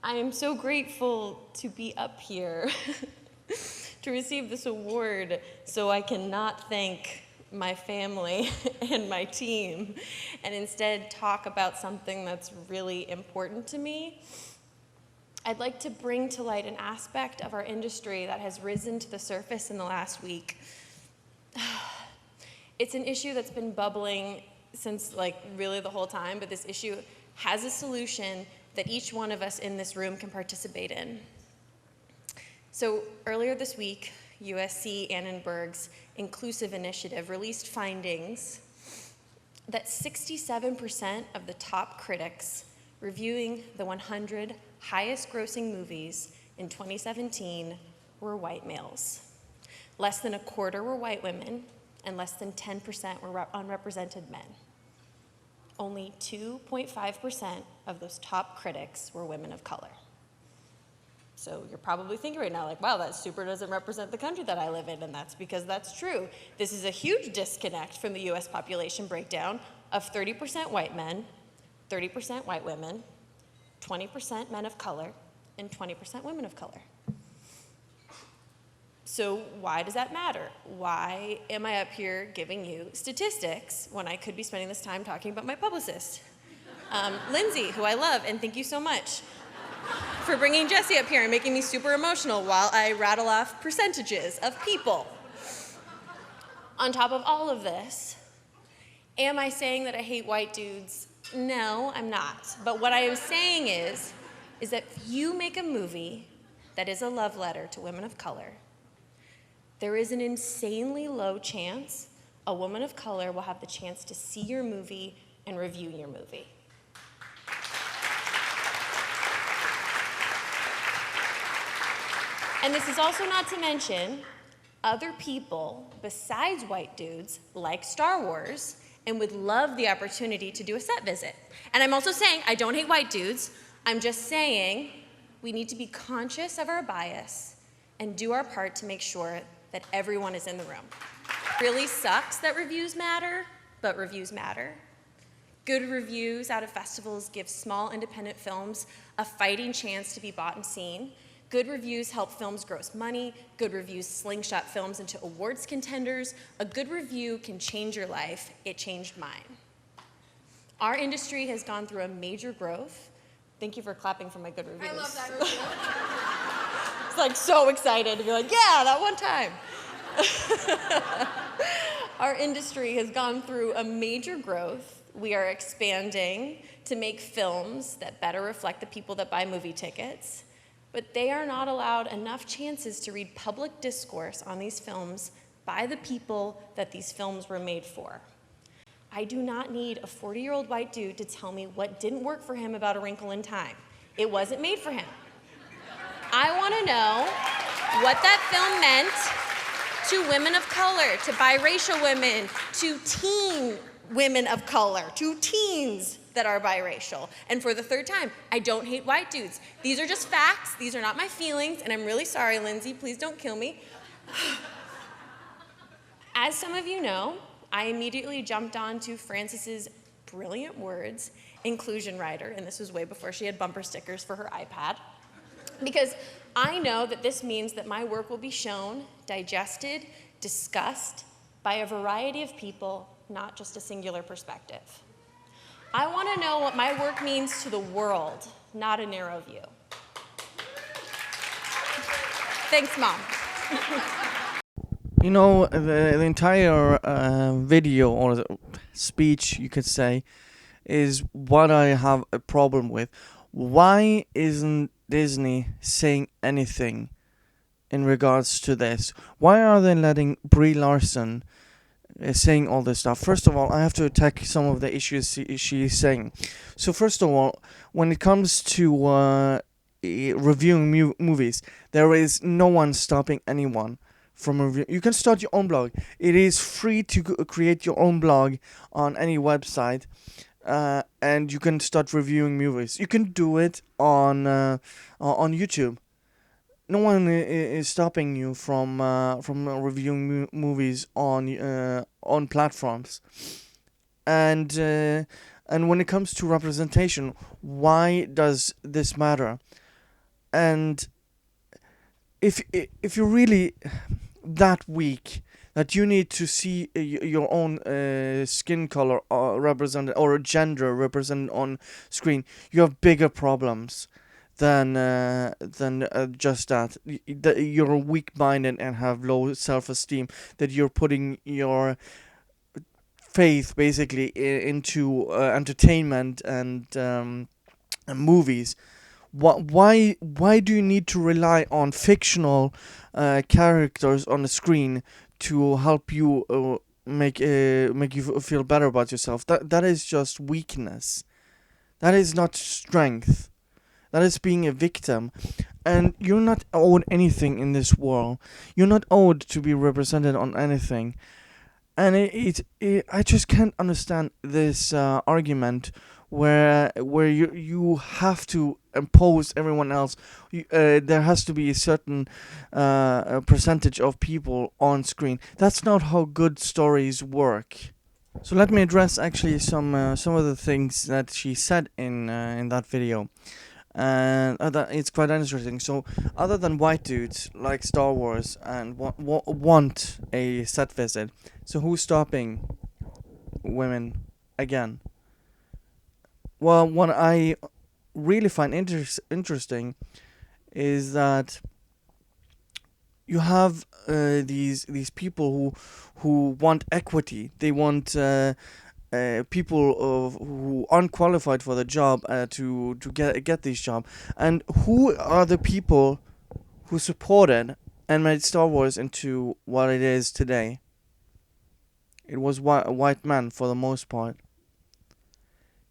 I am so grateful to be up here to receive this award so I cannot thank my family and my team and instead talk about something that's really important to me. I'd like to bring to light an aspect of our industry that has risen to the surface in the last week. It's an issue that's been bubbling since really the whole time, but this issue has a solution that each one of us in this room can participate in. So earlier this week, USC Annenberg's Inclusive Initiative released findings that 67% of the top critics reviewing the 100 highest grossing movies in 2017 were white males. Less than a quarter were white women, and less than 10% were unrepresented men. Only 2.5% of those top critics were women of color. So you're probably thinking right now, wow, that super doesn't represent the country that I live in, and that's because that's true. This is a huge disconnect from the US population breakdown of 30% white men, 30% white women, 20% men of color, and 20% women of color. So why does that matter? Why am I up here giving you statistics when I could be spending this time talking about my publicist, Lindsay, who I love, and thank you so much for bringing Jesse up here and making me super emotional while I rattle off percentages of people. On top of all of this, am I saying that I hate white dudes? No, I'm not. But what I am saying is that if you make a movie that is a love letter to women of color, there is an insanely low chance a woman of color will have the chance to see your movie and review your movie. And this is also not to mention other people besides white dudes like Star Wars and would love the opportunity to do a set visit. And I'm also saying I don't hate white dudes. I'm just saying we need to be conscious of our bias and do our part to make sure that everyone is in the room. It really sucks that reviews matter, but reviews matter. Good reviews out of festivals give small independent films a fighting chance to be bought and seen. Good reviews help films gross money. Good reviews slingshot films into awards contenders. A good review can change your life. It changed mine. Our industry has gone through a major growth. Thank you for clapping for my good reviews. I love that review. It's so excited to be yeah, that one time. Our industry has gone through a major growth. We are expanding to make films that better reflect the people that buy movie tickets, but they are not allowed enough chances to read public discourse on these films by the people that these films were made for. I do not need a 40-year-old white dude to tell me what didn't work for him about A Wrinkle in Time. It wasn't made for him. I want to know what that film meant to women of color, to biracial women, to teen women of color, to teens that are biracial. And for the third time, I don't hate white dudes. These are just facts. These are not my feelings, and I'm really sorry, Lindsay. Please don't kill me. As some of you know, I immediately jumped onto Frances's brilliant words, inclusion rider, and this was way before she had bumper stickers for her iPad, because I know that this means that my work will be shown, digested, discussed by a variety of people, not just a singular perspective. I want to know what my work means to the world, not a narrow view. Thanks, Mom. You know, the entire video or the speech, you could say, is what I have a problem with. Why isn't Disney saying anything in regards to this? Why are they letting Brie Larson saying all this stuff? First of all, I have to attack some of the issues she's saying. So first of all, when it comes to reviewing movies, there is no one stopping anyone from a review. You can start your own blog. It is free to create your own blog on any website, and you can start reviewing movies. You can do it on YouTube. No one is stopping you from reviewing movies on platforms. And when it comes to representation, why does this matter? And if you're really that weak that you need to see your own skin color represented or gender represented on screen, you have bigger problems than just that. That you're weak-minded and have low self-esteem. That you're putting your faith basically into entertainment and movies. Why do you need to rely on fictional characters on the screen to help you make you feel better about yourself? That is just weakness. That is not strength. That is being a victim. And you're not owed anything in this world. You're not owed to be represented on anything. And I just can't understand this argument where you have to impose everyone else. There has to be a certain percentage of people on screen. That's not how good stories work. So let me address actually some of the things that she said in that video. And that it's quite interesting. So, other than white dudes like Star Wars and want a set visit, so who's stopping women again? Well, what I really find interesting is that you have these people who want equity. They want people who aren't qualified for the job to get this job. And who are the people who supported and made Star Wars into what it is today? It was white men for the most part.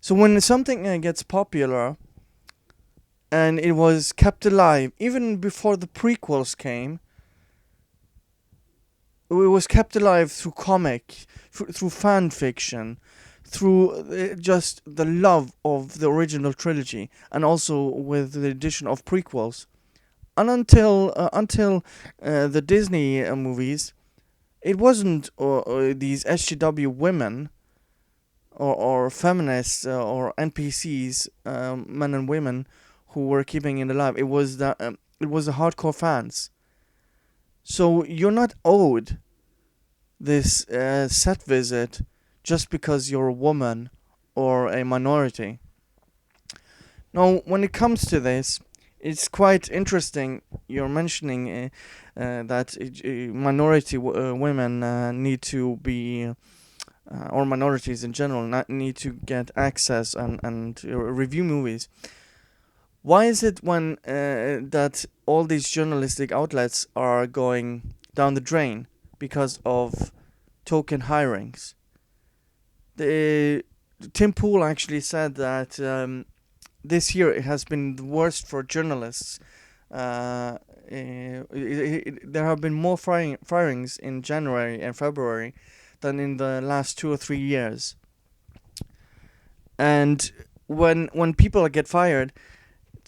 So when something gets popular and it was kept alive even before the prequels came, it was kept alive through comic, through fan fiction, through just the love of the original trilogy, and also with the addition of prequels. And until the Disney movies, it wasn't these SJW women or feminists or NPCs, men and women, who were keeping it alive. It was the hardcore fans. So you're not owed this set visit just because you're a woman or a minority. Now, when it comes to this, it's quite interesting. You're mentioning that minority women need to be, or minorities in general, need to get access and review movies. Why is it when that all these journalistic outlets are going down the drain because of token hirings? Tim Pool actually said that this year it has been the worst for journalists. There have been more firings in January and February than in the last 2 or 3 years. And when people get fired,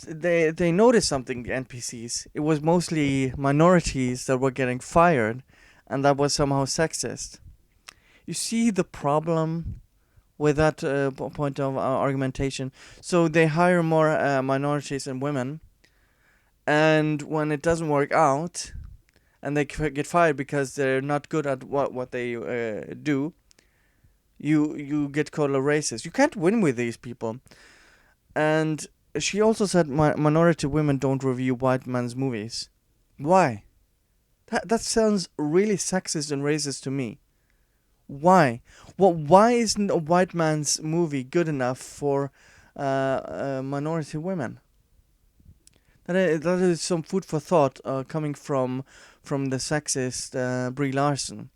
they notice something. The NPCs. It was mostly minorities that were getting fired, and that was somehow sexist. You see the problem with that point of argumentation. So they hire more minorities and women, and when it doesn't work out, and they get fired because they're not good at what they do, you get called a racist. You can't win with these people. And she also said minority women don't review white men's movies. Why? That sounds really sexist and racist to me. Why? Well, why isn't a white man's movie good enough for minority women? That is some food for thought coming from the sexist Brie Larson.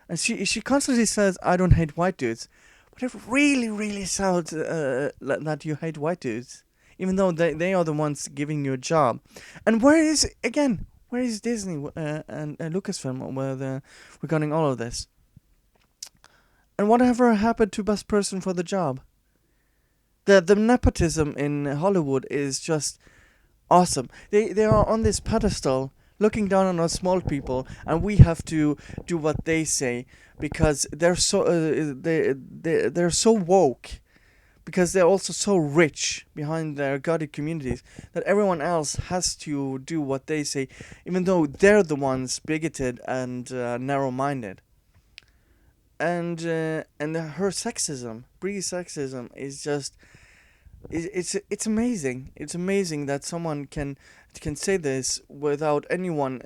And she constantly says, I don't hate white dudes. But it really sounds that you hate white dudes. Even though they are the ones giving you a job. And where is Disney and Lucasfilm regarding all of this? And whatever happened to best person for the job? The nepotism in Hollywood is just awesome. They are on this pedestal looking down on us small people, and we have to do what they say because they're so woke. because they're also so rich behind their gutted communities that everyone else has to do what they say, even though they're the ones bigoted and narrow-minded. And her sexism, Brie's sexism, is just it's amazing. It's amazing that someone can say this without anyone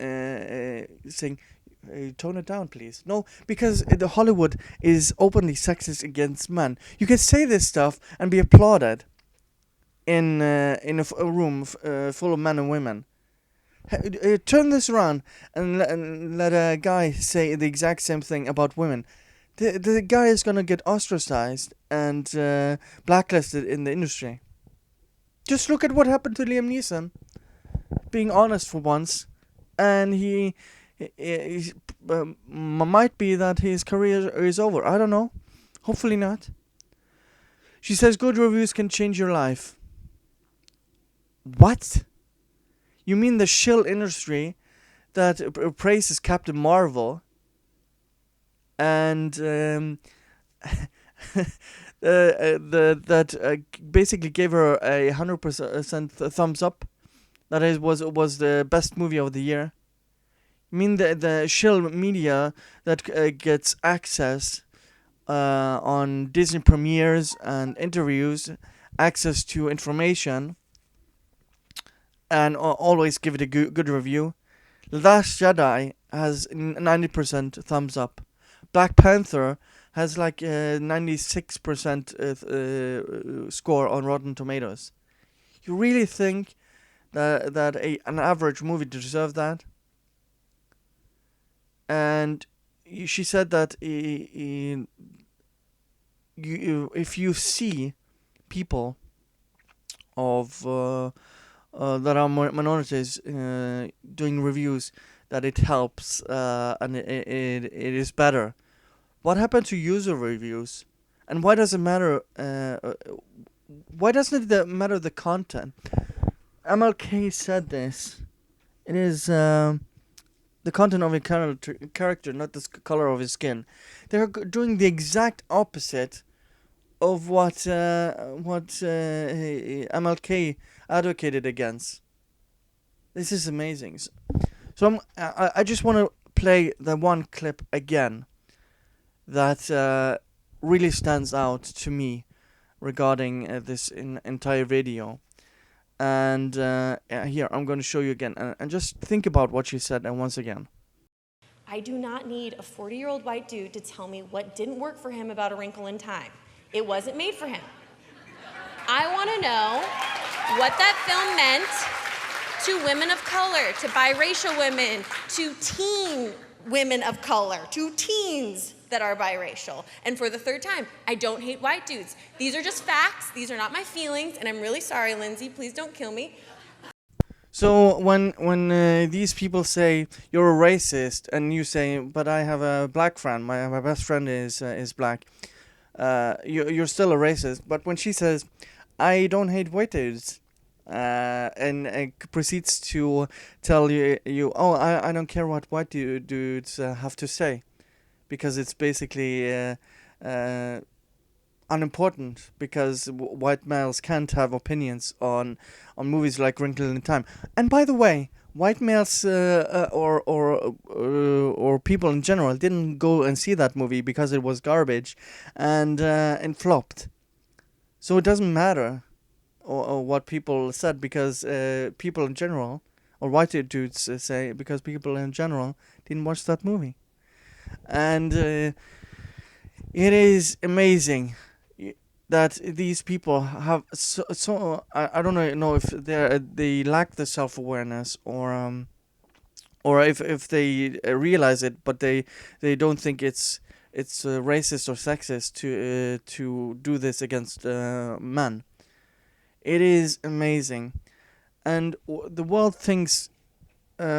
saying, tone it down, please. No, because the Hollywood is openly sexist against men. You can say this stuff and be applauded in a room full of men and women. Turn this around and let a guy say the exact same thing about women. The guy is gonna get ostracized and blacklisted in the industry. Just look at what happened to Liam Neeson. Being honest for once, and he might be that his career is over. I don't know. Hopefully not. She says good reviews can change your life. What? You mean the shill industry that praises Captain Marvel and that basically gave her 100% thumbs up. That is was the best movie of the year. I mean the shill media that gets access on Disney premieres and interviews, access to information, and always give it a good review. The Last Jedi has 90% thumbs up. Black Panther has like 96% score on Rotten Tomatoes. You really think that an average movie deserves that? And she said that if you see people of that are minorities doing reviews, that it helps and it is better. What happened to user reviews? And why does it matter? Why doesn't it matter the content? MLK said this. It is the content of a character, not the color of his skin. They're doing the exact opposite of what MLK advocated against. This is amazing. So I just want to play the one clip again that really stands out to me regarding this entire video. And here, I'm going to show you again. And just think about what she said, and once again. I do not need a 40-year-old white dude to tell me what didn't work for him about A Wrinkle in Time. It wasn't made for him. I want to know what that film meant to women of color, to biracial women, to teen women of color, to teens that are biracial. And for the third time, I don't hate white dudes. These are just facts. These are not my feelings. And I'm really sorry, Lindsay. Please don't kill me. So when these people say you're a racist, and you say, but I have a black friend, my best friend is black, you're still a racist. But when she says, I don't hate white dudes, and proceeds to tell you, oh, I don't care what white dudes have to say, because it's basically unimportant, because white males can't have opinions on movies like Wrinkle in Time. And by the way, white males or people in general didn't go and see that movie because it was garbage and flopped. So it doesn't matter or what people said, because people in general, or white dudes say, because people in general didn't watch that movie. And it is amazing that these people have so I don't know if they lack the self-awareness, or if they realize it, but they don't think it's racist or sexist to do this against men. It is amazing, and the world thinks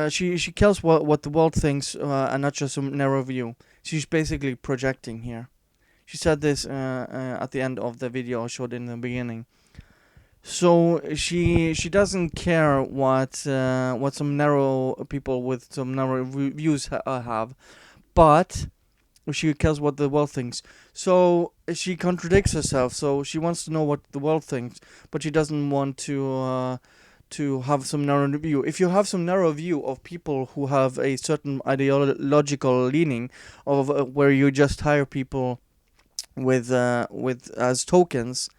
she kills what the world thinks, and not just a narrow view. She's basically projecting here. She said this at the end of the video I showed in the beginning. So she doesn't care what some narrow people with some narrow views have, but she cares what the world thinks. So she contradicts herself. So she wants to know what the world thinks, but she doesn't want to have some narrow view. If you have some narrow view of people who have a certain ideological leaning, of where you just hire people with as tokens,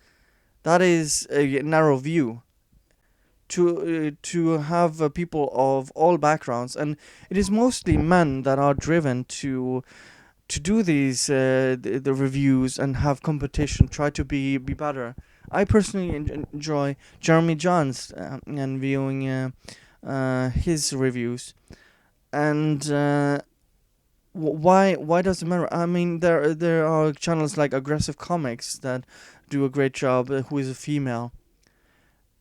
that is a narrow view. To have people of all backgrounds, and it is mostly men that are driven to do these the reviews and have competition, try to be better. I personally enjoy Jeremy Johns and viewing his reviews. And why does it matter? I mean, there are channels like Aggressive Comics that do a great job, who is a female,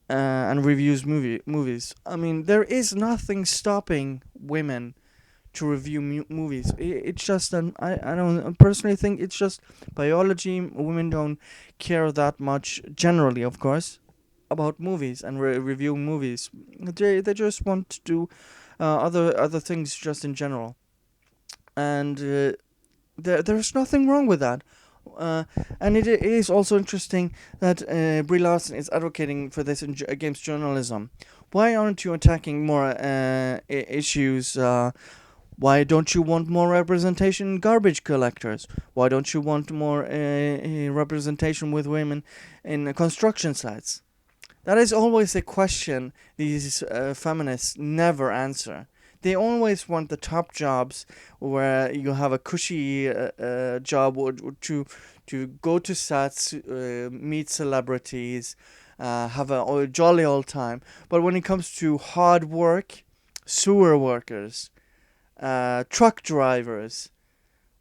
and reviews movies. I mean, there is nothing stopping women to review movies. It's just I don't personally think it's just biology. Women don't care that much, generally, of course, about movies and review movies. They just want to do other things just in general, and there's nothing wrong with that. And it is also interesting that Brie Larson is advocating for this against journalism. Why aren't you attacking more issues? Why don't you want more representation in garbage collectors? Why don't you want more representation with women in construction sites? That is always a question these feminists never answer. They always want the top jobs where you have a cushy job to go to sets, meet celebrities, have a jolly old time. But when it comes to hard work, sewer workers, truck drivers,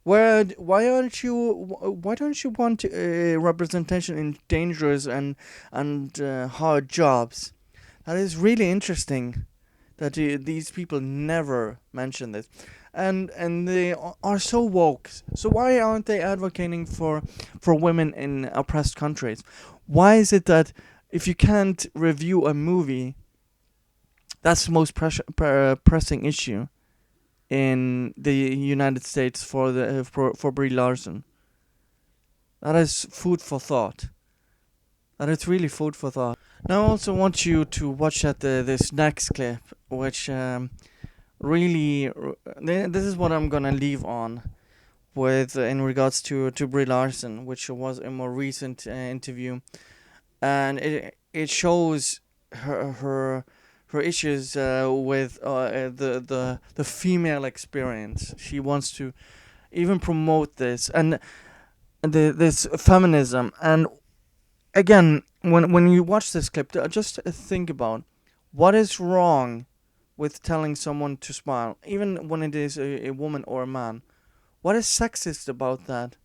why don't you want representation in dangerous and hard jobs? That is really interesting that these people never mention this, and they are so woke. So why aren't they advocating for women in oppressed countries? Why is it that if you can't review a movie, that's the most pressing issue in the United States for Brie Larson? That is food for thought. That is really food for thought. Now I also want you to watch this next clip, which really this is what I'm gonna leave on with in regards to Brie Larson, which was a more recent interview, and it shows her issues with the female experience. She wants to even promote this and this feminism. And again, when you watch this clip, just think about what is wrong with telling someone to smile, even when it is a woman or a man. What is sexist about that?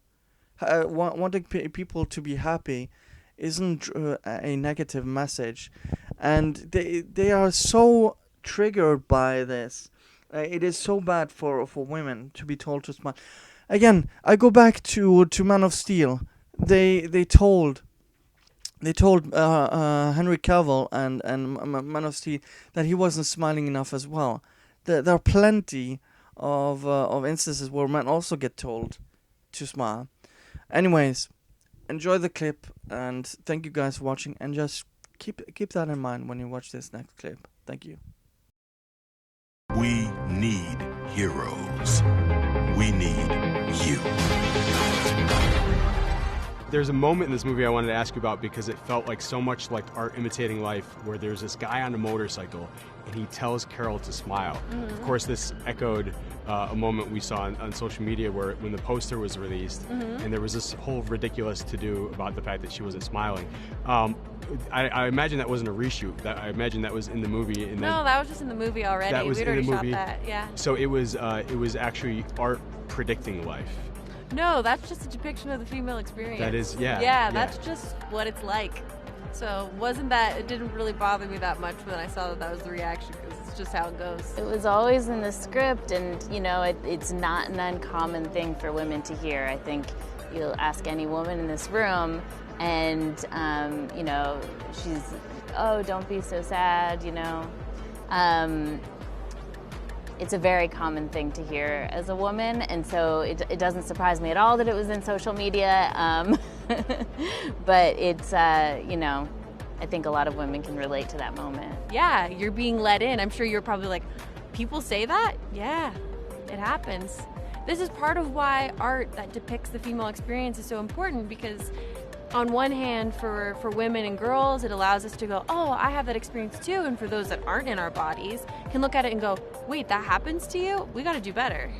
Wanting people to be happy isn't a negative message, and they are so triggered by this. It is so bad for women to be told to smile. Again, I go back to Man of Steel. They told Henry Cavill and Man of Steel that he wasn't smiling enough as well. There are plenty of instances where men also get told to smile. Anyways, enjoy the clip, and thank you guys for watching, and just keep that in mind when you watch this next clip. Thank you. We need heroes. We need you. There's a moment in this movie I wanted to ask you about because it felt like so much like art imitating life, where there's this guy on a motorcycle and he tells Carol to smile. Mm-hmm. Of course, this echoed a moment we saw on social media where when the poster was released, mm-hmm. and there was this whole ridiculous to-do about the fact that she wasn't smiling. I imagine that wasn't a reshoot. I imagine that was in the movie. And no, that was just in the movie already. That was We'd in already the movie. shot that, yeah. So it was actually art predicting life. No, that's just a depiction of the female experience. That is, yeah. Yeah, that's just what it's like. So it didn't really bother me that much when I saw that was the reaction, because it's just how it goes. It was always in the script, and it's not an uncommon thing for women to hear. I think you'll ask any woman in this room, and she's, oh, don't be so sad, it's a very common thing to hear as a woman, and so it doesn't surprise me at all that it was in social media. But it's, you know, I think a lot of women can relate to that moment. Yeah, you're being let in. I'm sure you're probably like, people say that? Yeah, it happens. This is part of why art that depicts the female experience is so important, because on one hand, for women and girls, it allows us to go, oh, I have that experience too. And for those that aren't in our bodies, can look at it and go, wait, that happens to you? We got to do better.